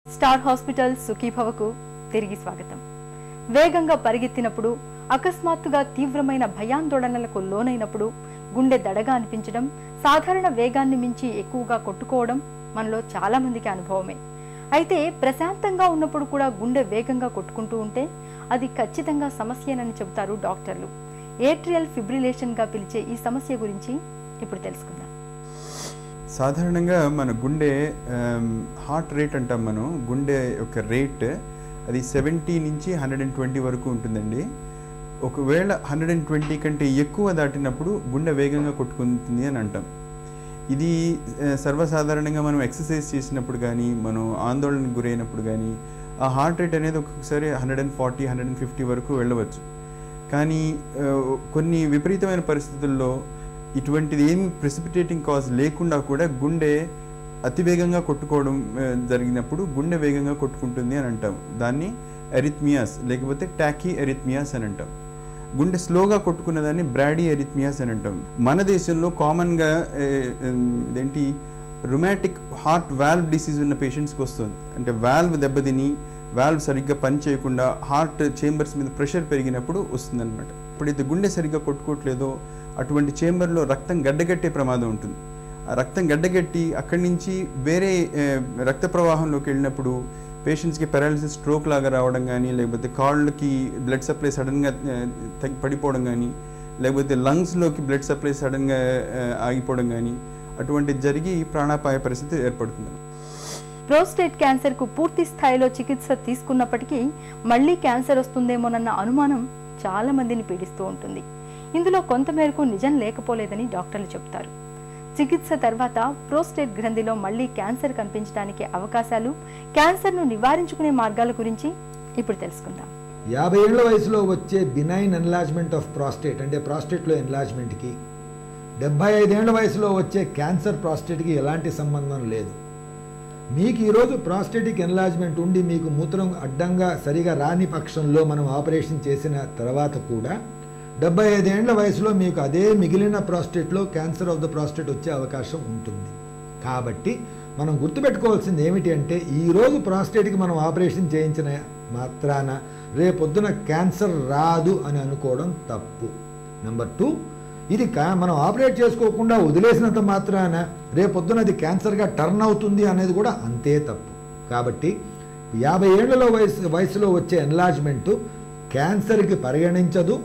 Star hospital సుఖీభవకు తిరిగి స్వాగతం. వేగంగా పరిగెత్తినప్పుడు అకస్మాత్తుగా తీవ్రమైన భయాందోళనలకు లోనైనప్పుడు గుండె దడగా అనిపించడం, సాధారణ వేగాన్ని మించి ఎక్కువగా కొట్టుకోవడం మనలో చాలా మందికి అనుభవమే. అయితే ప్రశాంతంగా ఉన్నప్పుడు కూడా గుండె వేగంగా కొట్టుకుంటూ ఉంటే అది ఖచ్చితంగా సమస్యేనని చెబుతారు డాక్టర్లు. ఏట్రియల్ ఫిబ్రిలేషన్ గా పిలిచే ఈ సమస్య గురించి ఇప్పుడు తెలుసుకుందాం. సాధారణంగా మన గుండె హార్ట్ రేట్ అంటాం. మనం గుండె యొక్క రేట్ అది 70 నుంచి 120 వరకు ఉంటుందండి. ఒకవేళ 120 కంటే ఎక్కువ దాటినప్పుడు గుండె వేగంగా కొట్టుకుంటుంది అని అంటాం. ఇది సర్వసాధారణంగా మనం ఎక్సర్సైజ్ చేసినప్పుడు కానీ, మనం ఆందోళనకు గురైనప్పుడు కానీ ఆ హార్ట్ రేట్ అనేది ఒక్కొక్కసారి 140, 150 వరకు వెళ్ళవచ్చు. కానీ కొన్ని విపరీతమైన పరిస్థితుల్లో ఇటువంటిది ఏమి ప్రెసిపిటేటింగ్ కాజ్ లేకుండా కూడా గుండె అతివేగంగా కొట్టుకోవడం జరిగినప్పుడు గుండె వేగంగా కొట్టుకుంటుంది అని అంటాం. దాన్ని ఎరిథ్మియాస్ లేకపోతే టాకీ ఎరిథ్మియాస్ అని అంటాం. గుండె స్లోగా కొట్టుకున్న దాన్ని బ్రాడీ ఎరిథ్మియాస్ అని అంటాం. మన దేశంలో కామన్గా ఇదేంటి రుమాటిక్ హార్ట్ వాల్వ్ డిసీజ్ ఉన్న పేషెంట్స్కి వస్తుంది. అంటే వాల్వ్ దెబ్బతిని వాల్వ్ సరిగ్గా పని చేయకుండా హార్ట్ చేంబర్స్ మీద ప్రెషర్ పెరిగినప్పుడు వస్తుంది అనమాట. ఎప్పుడైతే గుండె సరిగ్గా కొట్టుకోవట్లేదో అటువంటి చేంబర్లో రక్తం గడ్డగట్టే ప్రమాదం ఉంటుంది. ఆ రక్తం గడ్డగట్టి అక్కడి నుంచి వేరే రక్త ప్రవాహంలోకి వెళ్ళినప్పుడు పేషెంట్స్కి పారాలిసిస్, స్ట్రోక్ లాగా రావడం కానీ, లేకపోతే కాళ్ళకి బ్లడ్ సప్లై సడన్గా పడిపోవడం కానీ, లేకపోతే లంగ్స్లోకి బ్లడ్ సప్లై సడన్గా ఆగిపోవడం కానీ అటువంటి జరిగి ప్రాణాపాయ పరిస్థితి ఏర్పడుతుంది. ప్రోస్టేట్ క్యాన్సర్కు పూర్తి స్థాయిలో చికిత్స తీసుకున్నప్పటికీ మళ్లీ క్యాన్సర్ వస్తుందేమోనన్న అనుమానం చాలా మందిని పీడిస్తూ ఉంటుంది. ఇందులో కొంతమేరకు నిజం లేకపోలేదని డాక్టర్లు చెబుతారు. చికిత్స తర్వాత ప్రోస్టేట్ గ్రంథిలో మళ్లీ క్యాన్సర్ కనిపించడానికి అవకాశాలు, క్యాన్సర్ను నివారించుకునే మార్గాల గురించి ఇప్పుడు తెలుసుకుందాం. 50 ఏళ్ల వయసులో వచ్చే బినైన్ ఎన్లార్జ్మెంట్ ఆఫ్ ప్రాస్టేట్ అంటే ప్రాస్టేట్లో ఎన్లార్జ్మెంట్కి 75 ఏళ్ల వయసులో వచ్చే క్యాన్సర్ ప్రాస్టేట్కి ఎలాంటి సంబంధం లేదు. మీకు ఈరోజు ప్రాస్టేటిక్ ఎన్లార్జ్మెంట్ ఉండి మీకు మూత్రం అడ్డంగా సరిగా రాని పక్షంలో మనం ఆపరేషన్ చేసిన తర్వాత కూడా 75 ఏళ్ల వయసులో మీకు అదే మిగిలిన ప్రాస్టేట్లో క్యాన్సర్ ఆఫ్ ద ప్రాస్టేట్ వచ్చే అవకాశం ఉంటుంది. కాబట్టి మనం గుర్తుపెట్టుకోవాల్సింది ఏమిటి అంటే ఈరోజు ప్రాస్టేట్కి మనం ఆపరేషన్ చేయించిన మాత్రాన రేపొద్దున క్యాన్సర్ రాదు అని అనుకోవడం తప్పు. నెంబర్ 2, ఇది మనం ఆపరేట్ చేసుకోకుండా వదిలేసినంత మాత్రాన రేపొద్దున అది క్యాన్సర్గా టర్న్ అవుతుంది అనేది కూడా అంతే తప్పు. కాబట్టి 50 ఏళ్లలో వయసులో వచ్చే ఎన్లార్జ్మెంటు క్యాన్సర్కి పరిగణించదు.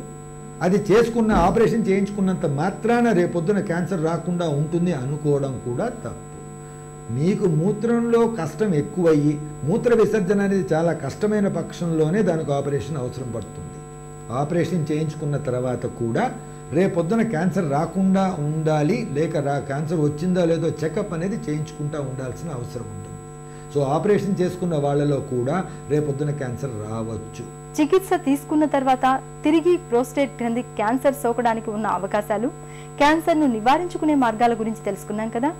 అది చేసుకున్న ఆపరేషన్ చేయించుకున్నంత మాత్రాన రేపొద్దున క్యాన్సర్ రాకుండా ఉంటుంది అనుకోవడం కూడా తప్పు. మీకు మూత్రంలో కష్టం ఎక్కువయ్యి మూత్ర విసర్జన అనేది చాలా కష్టమైన పక్షంలోనే దానికి ఆపరేషన్ అవసరం పడుతుంది. ఆపరేషన్ చేయించుకున్న తర్వాత కూడా రేపొద్దున క్యాన్సర్ రాకుండా ఉండాలి, లేక క్యాన్సర్ వచ్చిందా లేదో చెకప్ అనేది చేయించుకుంటూ ఉండాల్సిన అవసరం ఉంటుంది. సో ఆపరేషన్ చేసుకున్న వాళ్ళలో కూడా రేపొద్దున క్యాన్సర్ రావచ్చు. చికిత్స తీసుకున్న తర్వాత తిరిగి ప్రోస్టేట్ గ్రంథి క్యాన్సర్ సోకడానికి ఉన్న అవకాశాలు, క్యాన్సర్ను నివారించుకునే మార్గాల గురించి తెలుసుకున్నాం కదా.